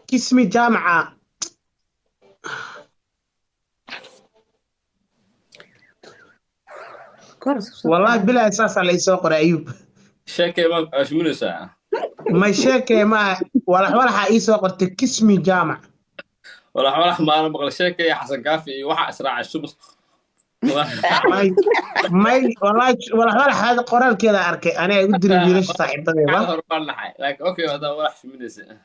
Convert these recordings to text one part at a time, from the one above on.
كسمي جامعة والله بلا أساس على يسوق أيوب شاكي ما أشمله ساعة ما شاكي ما ولا حقيسوق كسمي جامعة ولا ما أنا بقول شاكي حسن كافي واحد أسرع الشمس ما والله هذا قرار كذا أركي أنا أقدر بيرش صاحب طبيبة لكن أوكي هذا واحد من ساعة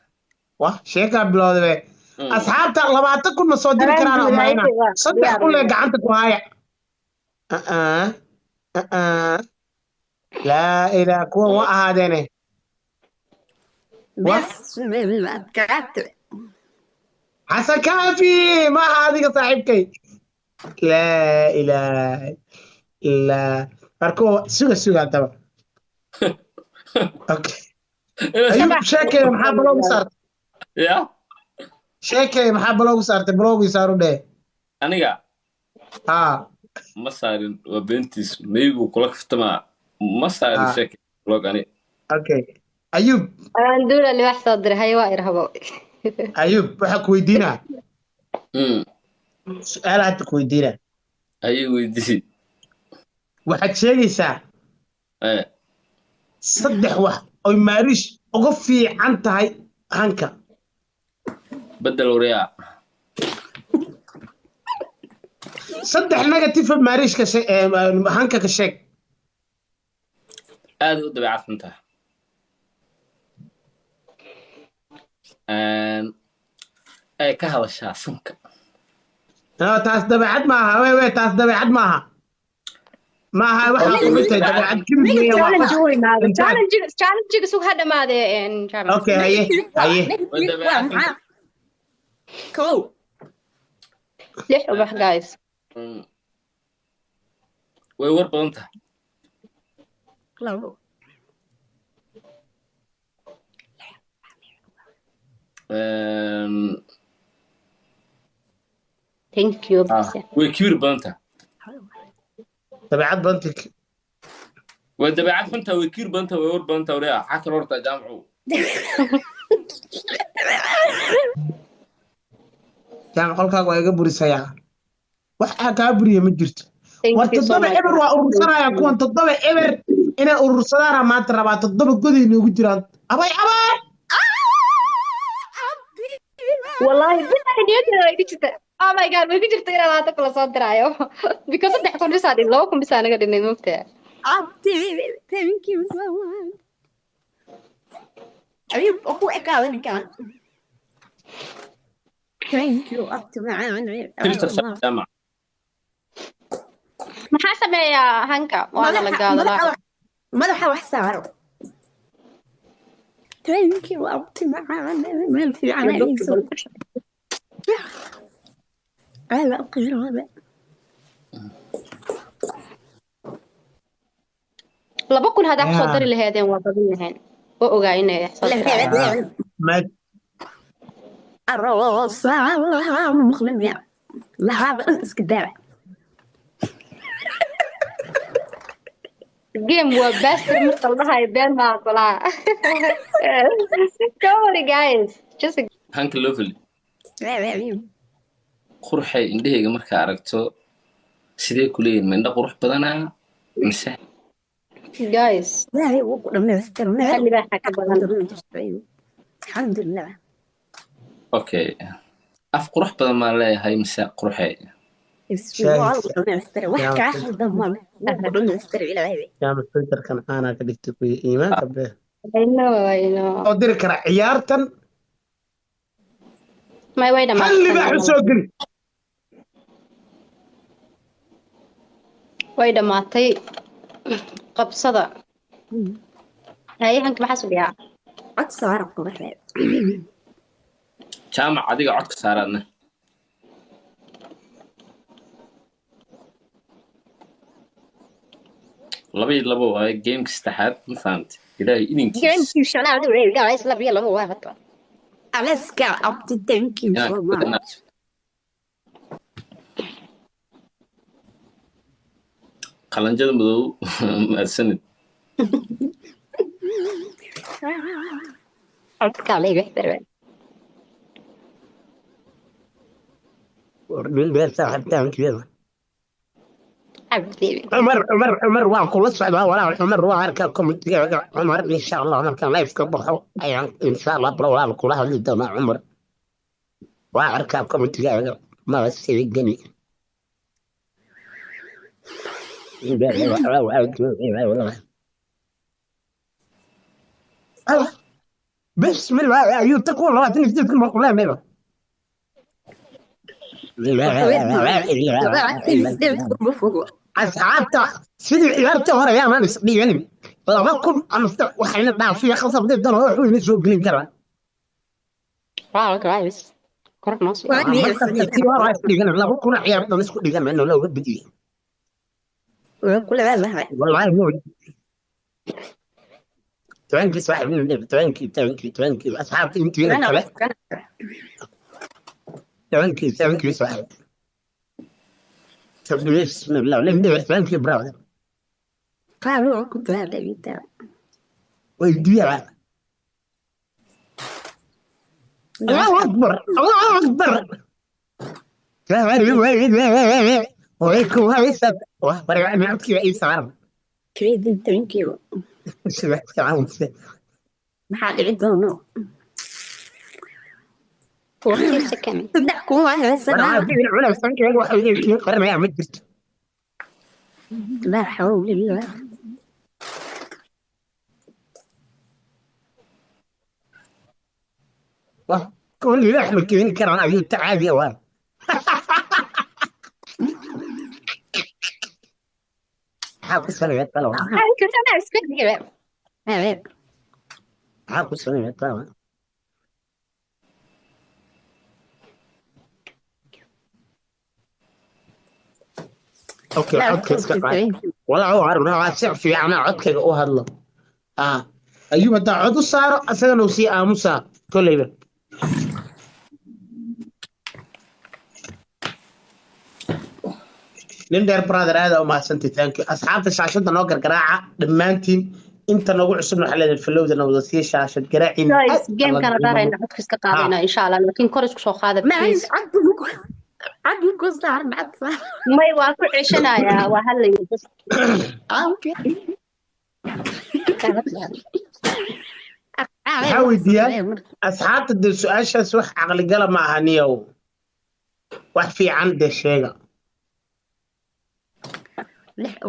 واه شيكا بلود أصحاب تغلبات كل مصادر كران معنا صدق كل قعنتك وهاي لا إله كون وهذا بس حسن كافي ما هذه صاحبك لا إله إلا أركو سوى تبع أوكي أيوب شاكي محب بلوغ صارت يا شاكي محب بلوغ صارت بلوغ صاروا ده أنا ما صار وبنتيس ميجو كلك في تما ما صار شاكي بلوغ أنا أوكي أيوب أنا دول اللي واحد صدر هاي وائر هبو أيوب بحك ويدينا سؤال هاتك ويدينا أيوة ويدي waxaad sheegaysaa saddex wax oy maariish uga fiican tahay hanka بدل وريا saddex negative maariish ka hanka ka sheeg aad u dabeecad xun tahay ay ka hadashaa sanka taas dabeecad maaha wey taas dabeecad maaha maaha waxa ku xigtay dabeecad kimiyada waa challenge sug hada maade okay haye cool lix ubax guys way war badan tahay labo thank you way kibir badan tahay dabeecad bantik way dabeecad xun tahay way kibir badan tahay way war badan tahay wariya xaka horta jaamcu jaan qolkaaga waa iga burisayaa wax kaa buriya ma jirto war toddoba eber waa urursanaya kuwan toddoba eber inay urursadaana maanta rabaa toddoba goday noogu jiraan abay wallahi billahi niyadda ay dhigta oh my god way ku jirta inaan aad kala soo diraayo because saddex kun bisaa dhig laba kun bisaa naga dhignay moogtaa thank you so much ayub aku ekaadan kan thank you up to معانا maxaa sameeyaa hanka waana la gaadalaa madaxa wax saaro thank you up to معانا meel fiican أنا أقول هذا لما كل هذا حصدر اللي هذين وضبين هين وأوجعينه يحصل ما الرؤوس مخلم يا لا هذا اسكدابة جيم وبس مطلعها يبان مع طلع come on guys just hanka lovely qurxay indhahayga marka aragto sidee ku leeyihiin mindha qurux badanaa mise guys خلي بالك الحمد لله okay af qurux badan ma leeyahay mise qurxay jaamc filterkan aanaa ka dhigtay kuya iimaanka bee oo diri kara ciyaartan hal libaax u soo geli way dhamaatay qabsada hayahanka maxaa subiyaa cod saara qubaxeed jaamac adiga codka saaraadna laba waaye gameka saddexaad ma fahamtay ilaahay idinkiis shanaad guys laba waa hata let's go up to thank you so much qalanjada madow mahadsanid codka leeyahay بالبيت حتى كذا حبيبي عمر وان كل صعب ولا عمر وان كم عمر ان شاء الله عمر كان لا يفكر ان شاء الله برو كلها اللي دوما عمر واركبكم انت ما بس يقني بسم الله يتقون الله تنفذ المقلة أصحابته سيدي عيارته ورا يا مان صدقني والله ما كل وحنا نعرف فيها خلصة بدي الدور روح ونسوق لين كذا واو كويس كرة مصر لا كنا عيارنا نسوق لين إنه لو بدي كل هذا والله مو توانكي صاحب من توانكي أصحابتي أنت وين كذا توانكي صاحب بسم الله نبدأ توانكي براو قالوا كنت هذا بيتا ويدير الله أكبر الله أكبر ويكم هاي سب وبرجع معك كذا أي صار كريدي ترينكيو سمعت كلام ما حد يعدونه وقتي سكني تضحكوا على بس أنا عارف إن ولا سمعت كذا واحد يقرر ما يعمل جد لا حول الله كل اللي يحمل كذا كرر أنا أبي تعال يا واد حاول سنة طلع كنت أنا أسكت كذا حاول سنة طلع اوكي عدك ولا هو عارف انا عارف في انا عدك وهلا ايوب دا عد صار اسغنا وسي اموسا كليبا لندر برادر هذا وما سنتي ثانك اصحاب الشاشه نو قرقراعه دمانتين انت نوغو عسبنا حلل الفلوده نو سي شاشه قراعين جيم كان دارين عدك اسك قادينا ان شاء الله لكن كورس كسو قاده بليز عدو كوزار معد ما يواكو عشنايا وهلا بس اوكي حاول ديال أصحاب تدل سؤال شاس وح عقل قلب مع هنيو وح في عنده شيء لح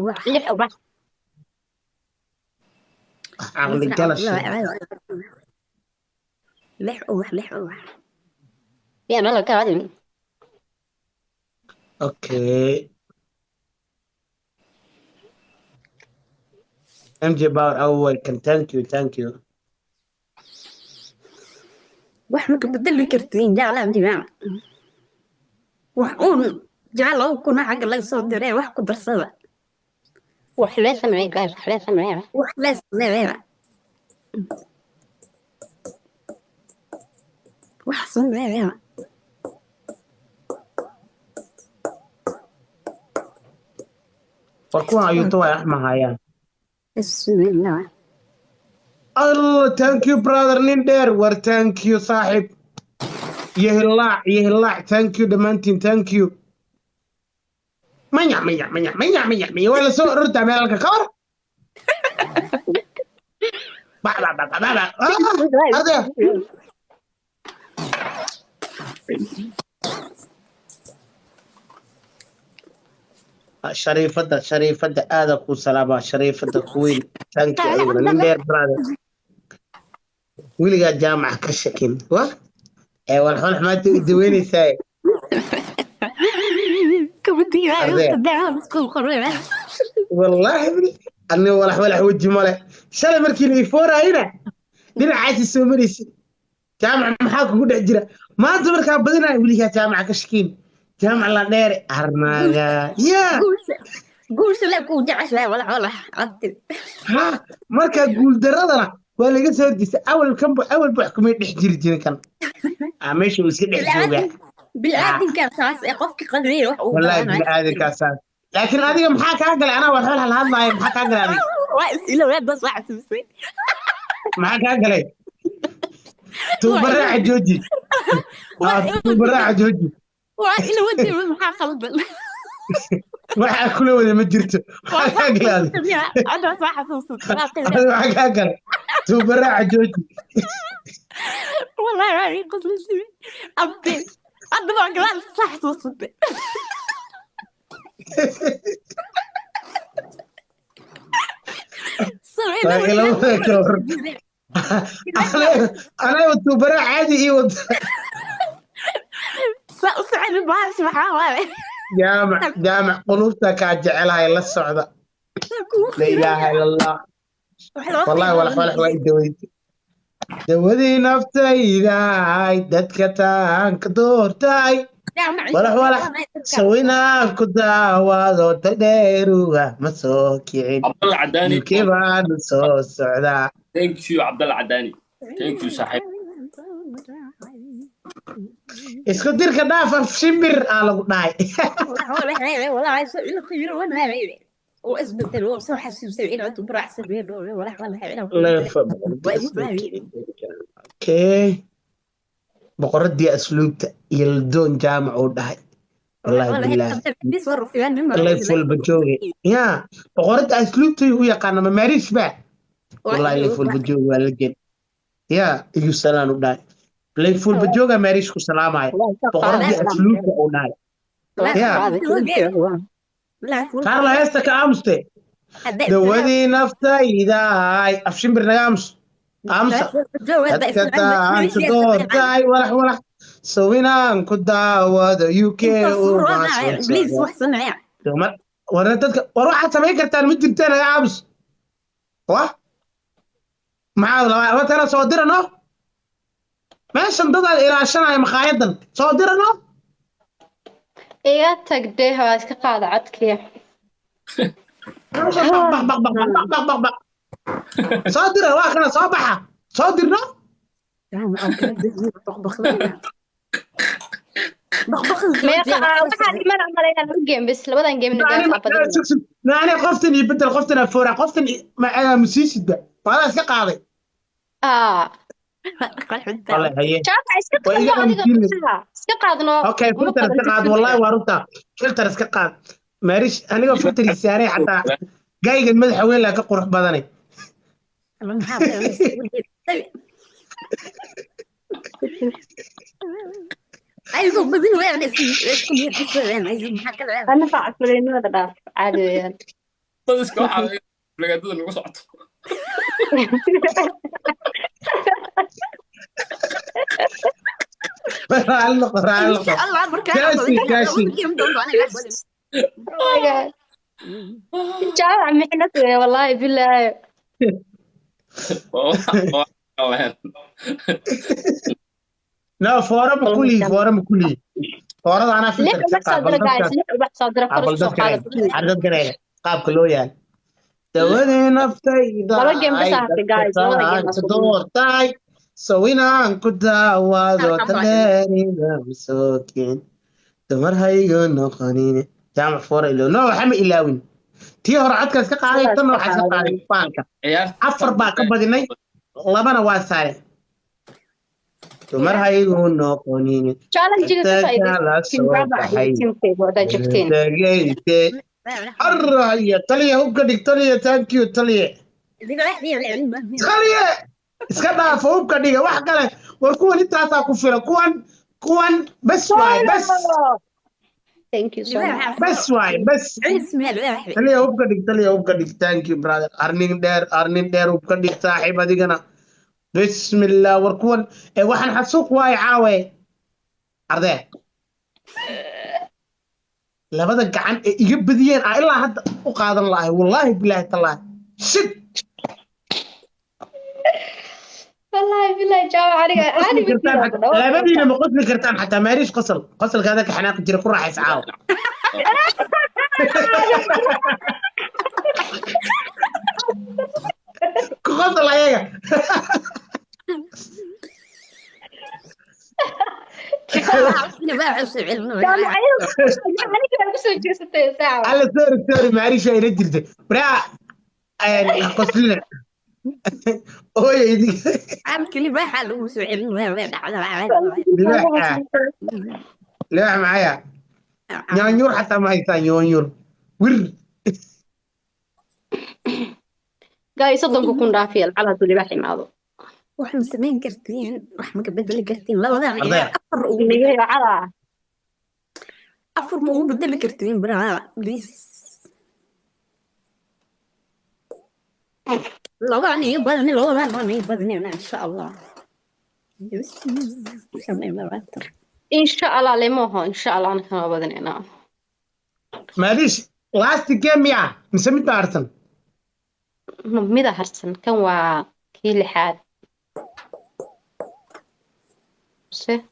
عقل قلب شيء لح يا مالا كادي اوكي ام جي باور اول كان ثانك يو واحنا كنت بدل كرتين جعل عندي معه وحقول جعله كنا حق الله يصور دري وحكو درسوا وحلا سمعي قاعد وحلا سمعي وحصل معي وكون يوتيوب يا احمد هيا بسم الله الله ثانك يو براذر نيندر ور ثانك يو صاحب يهلا ثانك يو دمانتين ثانك يو ميا ولا سو رد عملك كور با هذا شريفة هذا كو سلامة شريفة كوين ثانك يو ايضا نيندر براذر ويلقى جامعة كشكين ايوه الحين ما تدويني ساي كبدي والله ابني أنا ولا وجه ماله شل مركيني فورا هنا دينا عايز السومريس جامعة محاك قد عجرة ما أنت مركب بدنا يقول لك جامعة كشكين جامعة لا دير أرناجا يا قول سلك وجعش ولا عدل ها مركب قول درادنا ولا قصة ديس أول بحكم يحجر جينا كان ماشي وسيد حجوجا بالعادي كاساس قفك قدري والله بالعادي كاساس لكن هذه محاك أقل أنا والحين هالهذا محاك أقل هذه إلا ولاد بس واحد سوي محاك أقل تبرع جوجي تبرع جوجي وإلى ودي من قلبا waxaa kula wada ma jirto waxaa ka galay أنا صح صوصت waxaa ka galay tuubaraaca jooji والله ما يقصد لي أبي أنا ما قال صح صوصت أنا tuubaraaca caadi ii wada سأسعد الباس محاولة jaamac qulubta kaa jecelahay la socda la ilaaha ila allah wallahi walax waa idaweydi dawadii naftaydaay dadka taanka doortay walax sawinaan ku daawaado tadheeruga ma soo kicin Abdallah Adani kibaanu soo socdaa thank you Abdallah Adani thank you saaxiib isku dirka dhaaf af shimbir aa lagu dhahay والله يسوي خير وانا واسبت له سو حسب 70 عدو براح سبيل ولا اوكي boqoradii asluubta iyo ladoon jaamac uu dhahay wallahi billahi الله يفول بجوغي يا boqorada asluubta u yaqaan ma marish ba wallahi يفول بجوغي waa la gel يا iyo salaan u dhahay الله يفول بجوغا marish ku salaamay boqoradii asluubta uu dhahay Carla heesta ka aamuste dawadii naftaydaay af shimbir naga aamusa dadka taanka doortay walax sawinaan ku daawado UK war waxaad samayn kartaan ma jirteen naga aamus maxaa watana soo dirano meeshan dadaad ilaashanaya makhaayaddan soo dirano iga tagdee waa iska qaada codkii soo dira waa kana soo baxa soo dirno waxaa dhiman amalaynaa laba geem bis labadan geemna naani qoftan iyo bedel qoftan afoora qoftan musiisidba waadaa iska qaaday iska qaadno okay filter iska qaad wallahi waa runta filter iska qaad marish aniga filter saaray xataa gaygan madaxa weyn la ka qurux badanay أيضا بدين وين اسكم يحسون أيضا حكى أنا فاعل فلين هذا داف عادي يعني بس كل حاجة بجد إنه قصعت علق كاشي جاب عم محنته والله بالله لا فورم كلي فورم أنا في عدد قرية قاب كله يعني تودي نفتي دور تاي سوينا كدا وادو تدري مسوكين تمر هاي نقانين جامع فور إلو نو حمي إلاوين تي هور عدك اسكا قاعدة تنو حاسا قاعدة فانكا عفر باقا بديني لبنا واساري تمر هاي نقانين الرأي تليه هو قدك تليه تانكيو تليه تليه iska dhaafo hubka dhiga wax kale war kuwan intaasaa ku filan kuwan bas waay bas thank you so much bas waay bas taliya hubka dhig thank you brother arnin dheer hubka dhig saaxiib adigana bismillah war kuwan waxaan xasuuq waay caawe ardee labada gacan ee iga badiyeen ilaa hadda u qaadan lahay wallahi bilaahi tallaahi shit والله بالله جاوا عليك لا بدينا ما قلت كرتان حتى ما ريش قصل هذاك حناق جري كل راح يسعاو قصل هيك على سوري ما ريش هاي رجلته برا قصلنا اوي عم كل ما حلو مسوي لا معايا نيونيور حتى ما هيسان نيونيور ور جاي صدق كون رافيل على طول بحي معه waxaan samayn kartiin wax ma ka bedeli kartiin labadan Ardaya. نيجي على afar ma ugu bedeli kartiin baraha please labadan iyo badan insha allah إن شاء الله لموها إن شاء الله أنا كنا بدنا معليش لاست جيم يا مسميت ارسن ميدا هرسن كان كي لحاد سي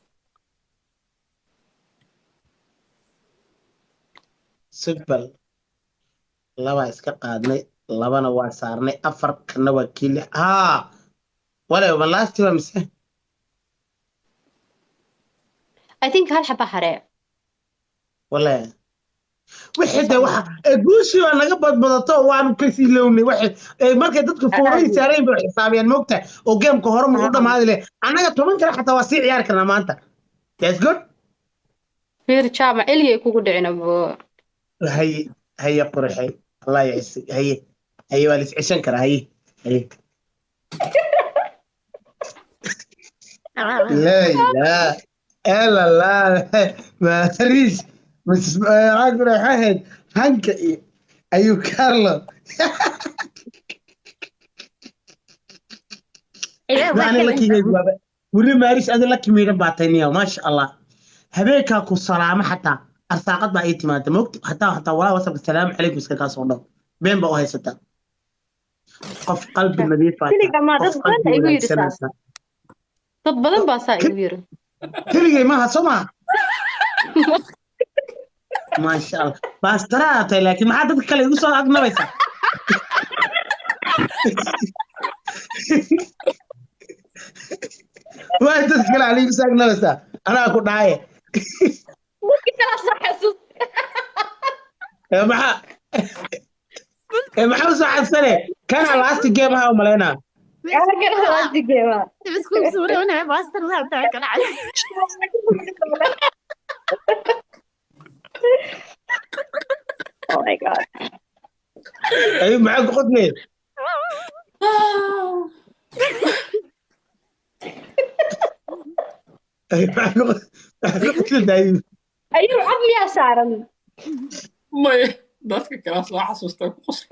سبل لبا اسكا قادني لبنا waa saarnay afar kana waa kii ha wala ma last waa mise I think هل حبة حرام wala wixii de waxa guushi waa naga badbadato waanu ka sii loownay wixii markay dadku foorey saareen bay xisaabiyaan moogta oo gameka hore ma u dhamaadi leh anaga 10 kale xataa waa sii ciyaar karnaa maanta that's good فير جامع إلي يكون دعنا بو هي قرحي الله يعسك هي والس عشان كره هي لا لا لا ما ريش بس عاقل حاهد هنك ايو كارلو يعني لك يجواب ولي ماريش انا لك ميرا باطينيا ما شاء الله هبيكا كو سلامه حتى ارساقد با اي تيماده موقت حتى ولا وصف السلام عليكم مسكا سو دو بين با هيستا قف قلب نظيف كلي ما دد بدن ايغو يرسا dad badan baa saa igu yiri كلي ما سمع ما شاء الله بس ترى لكن ما حد كله يقول صار عقنا بس واحد تسكل عليه يساقنا بس انا اكو داعي ممكن صح حسوس يا محمد صاحب سنة كان على لاست جيم ها وملينا انا كان خلاص جيما بس كنت صورة وانا باستر لا بتاعك انا علي oh my god ايوه معاك خدني ايوه معاك خدني ايوه عظمي يا سارن ما dadka kala soo xasuusta ku qosl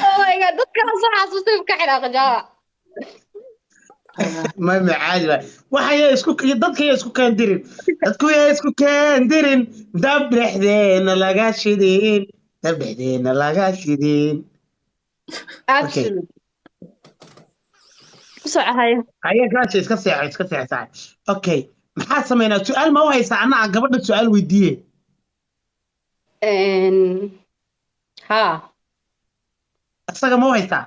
oh my god dadka soo xasuustay ka xiraaq jaa ما معاج waxay isku keen dirin dadku way isku keen dirin dab dhexdeena laga shidin absolutely صحيح هيا كاش iska seexay okay maxaa sameynaa su'aal ma haysaa anaa gabadha su'aal weydiiyay ها asaga ma haysaa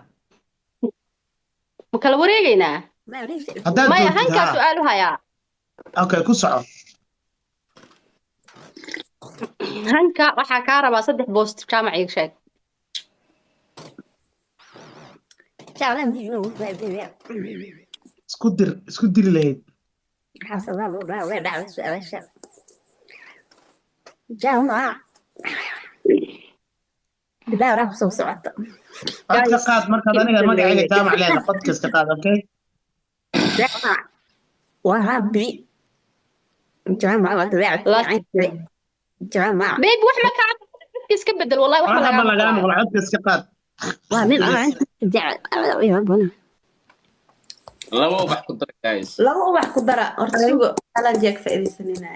ma kala wareegaynaa haddaan maya hankaa su'aalu hayaa okay ku soco hanka waxaa kaa rabaa 3 boost jaamac iga sheeg isku diri lahayd codka qaad markaad aniga magacayga jaamac leeda codka iska qaad okay بيب وحنا كعب iska bedel wallahi wax ma laga maqlo codka iska qaad laba wax ku dar guys laba wax ku dara horta sugo kala jeeg faa'iideysanayna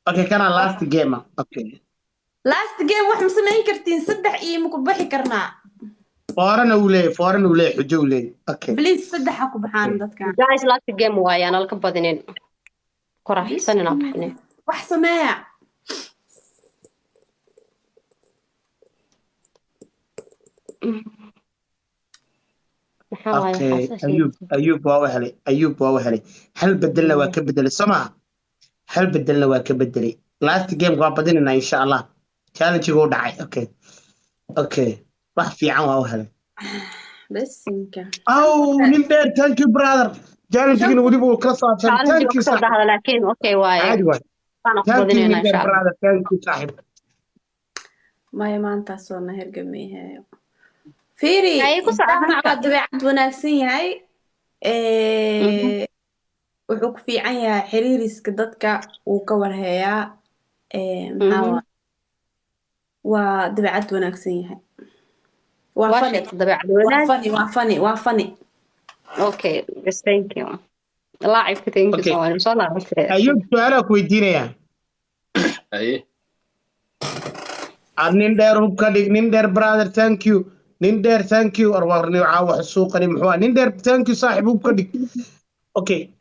okay kana last game okay last game wax ma samayn kartiin 3 iyo ma ku bixi karnaa foorana uu leeyahay xujo uu leeyahay okay please 3 ha ku baxaan dadka guys last game waayaan halka badinin qoraxsanina baxne wax sameeya okay ayub waa helay hal bedelna waa ka bedelay soma hal bedelna waa ka bedelay last game waa badinina insha Allah challenge uu dhacay okay wax fiican waa u helay بس إنك أو نندر thank you brother challenge كنا ودي بقول كلا صاحب challenge thank you وكسر صاحب ده لكن اوكي واي عادي واي انا thank you قبضنا ان نندر شاء الله brother thank you صاحب ما أنت صورنا هرجميها فيري هاي كسر مع عفنك طبيعة وناسين هاي wuxuu ku fiican yahay xiriiriska dadka uu ka warhayaa maxaa waa dabeecad wanaagsan yahay waa fani واشيت طبيعة الولاد waa fani اوكي بس ثانك يو لاعب ثانك يو okay سو ان شاء الله بس أيوب سؤالك ويدينا aye نندر هو كدي نندر brother thank you نندر thank you أروارني وعاوح السوق أنا محوا نندر thank you صاحب هو كدي okay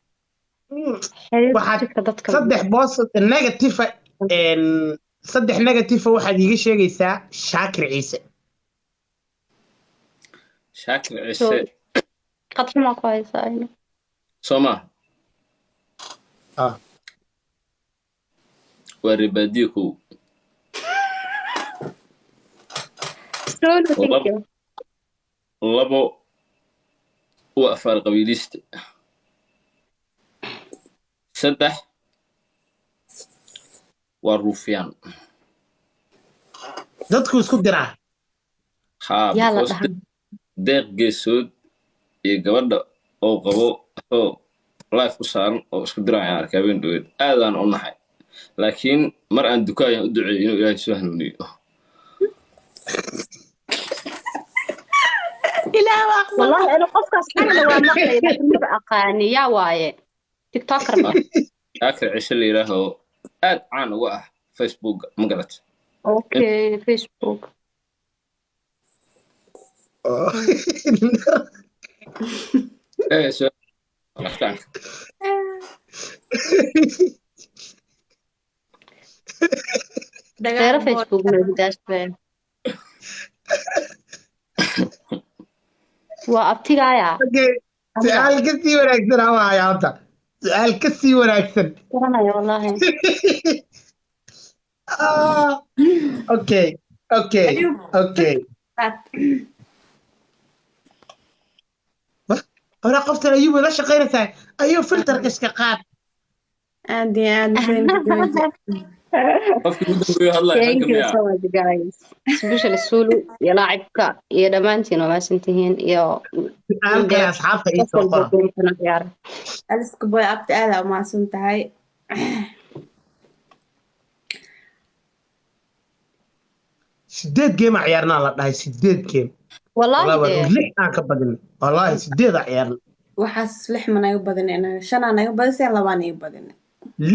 waxaad saddex boos negative saddex negative waxaad iiga sheegaysaa shaakir ciise shaakir ciise قد ما كويس يعني soma waa ribaadiyo kow ثانك يو labo waa afaar qabiiliste saddex waa ruufyaan dadku isku diraa haa يلا because دحم deeq geesood iyo gabadha oo qabo oo life ku saaran oo isku dirayaan arkay habeen dhaweed aadaan u naxay laakiin mar aan dukaayaan u duceeyay inuu ilaahay soo hanuuniyo والله انا قفك اصحابي لو مقلي لكن ما اقاني يا واي تيك توكر shaakir ciise la yidhaaho aad caan uga ah facebook ma garat اوكي فيسبوك soo laftaanka غير فيسبوك ما بداش فين وابتغايا su'aal ka sii wanaagsan ama hayaata su'aal ka sii wanaagsan انا والله okay okay okay hore qoftan ayuub la shaqaynaysaa ayuu filterka iska qaad aad iyo aad qofkii ugu dambeeyo hadlaya thank halka you miyaa so much guys especially sulu يا لاعبك يا دمانتين وما سنتهين يا su'aalkay asxaabta ii soo qora aliska boy abta aada umahadsan tahay sideed game ciyaarnaa la dhahay sideed game والله lix aan ka badin wallahi sideed ciyaarna waxaas lix ma naga badin shanaa naga badisay labaa naga badin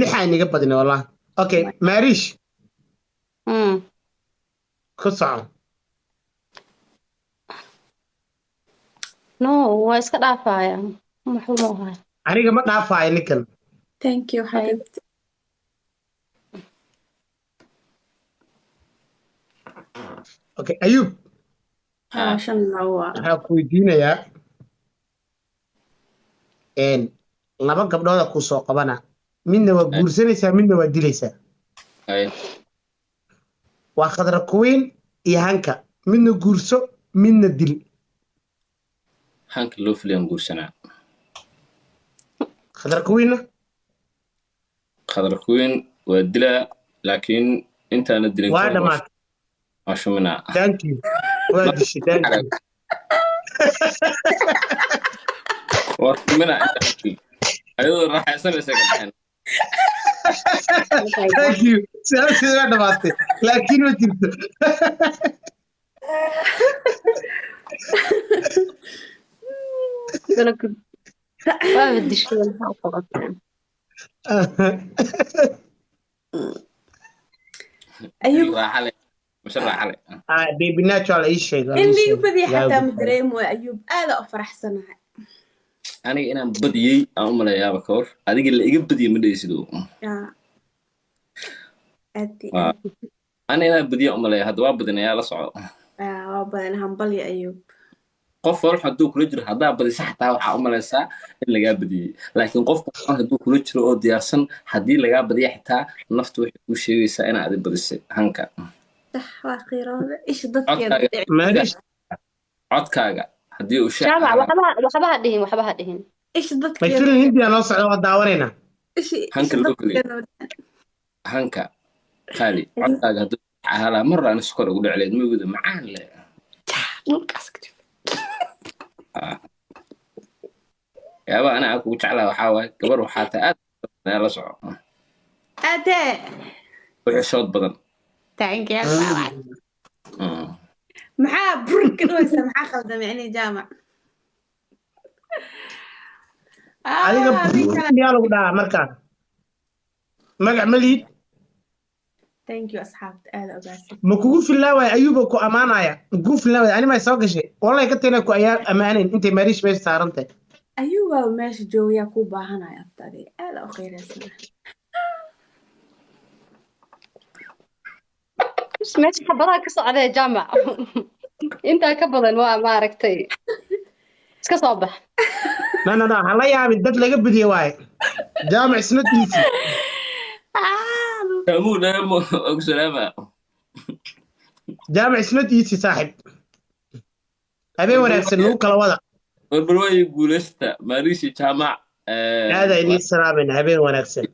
lix aan iga badin wallahi okay marish ku soco no waa iska dhaafaya muxuu moohaa aniga ma dhaafaayo ninkan thank you xabibti okay ayuub shan lawa waxaa ku weydiinayaa laba gabdhooda ku soo qabana midna waa guursanaysaa midna waa dilaysaa aye waa khadra kuwiin iyo hanka midna guurso midna dil hanka loo filayan guursanaa khadra kuwiinna khadar kuwiin waa dilaa laakiin intaana dilin waa dhamaatay waa shuminaa thank you waa dishay thank you waa shuminaa ayadoo raaxaysanaysa ka baxeen thank you su-aasheeda waa dhamaatay laakiin ma jirto waa dishay maxaa qabateen ayub raaxale masha raaxale baby natural ii sheega in liiga badiya xataa ma dareemo ayub aada u faraxsanahay aniga inaan badiyey aan u maleeyaaba ka hor adiga la iga badiyey ma dhaysido ana inaan badiya u maleeya hadda waa badinayaa la soco waa badan hambalya ayub qof walba hadduu kula jiro haddaa badisa xataa waxaa u malaysaa in lagaa badiyey laakiin qofka hadduu kula jiro oo diyaarsan haddii lagaa badiya xitaa naftu waxay kuu sheegaysaa inaad adi badisay hanka codkaaga haddii uu sheec jaamac ahaa waxba ha dhihin إيش ضدك ما يا يصير هندي أنا أصعد وداورينا إيش hanka loo ضدك keliya يا hanka qaali codkaaga hadduu sheec ahaa lahaa mar aan iskor ugu dhecleed mawada macaan leh yaaba anaa kugu jeclaa waxaa waaye gabar waxaa tahay aad la soco أداء وحشود بدن تانك يا جامع maxaa burka dhawaysa maxaa khaldam yani jaamac adiga yaa lagu dhahaa markaa magac maliid thank you asxaabta aad ogaasay ma kugu filaawaya ayuuba ku amaanaya ma kugu filaawaya ani may soo gashay wallahi ka tayna ku ayaa amaanayn intay mariish meesha saarantay ayuuba meesha joogayaa ku baahanaya aftari aad u khayraysana meesha xabadaha ka socda jaamac intaa ka badan waa maaragtay iska soo bax no hala yaabin dad laga badiyay waaye jaamac isna diisi كمو نام سلامة jaamac isna diisi saaxib habeen wanaagsan lagu kala wada والبرواي يقول استا ماريسي جامع هذا إني سلامين habeen wanaagsan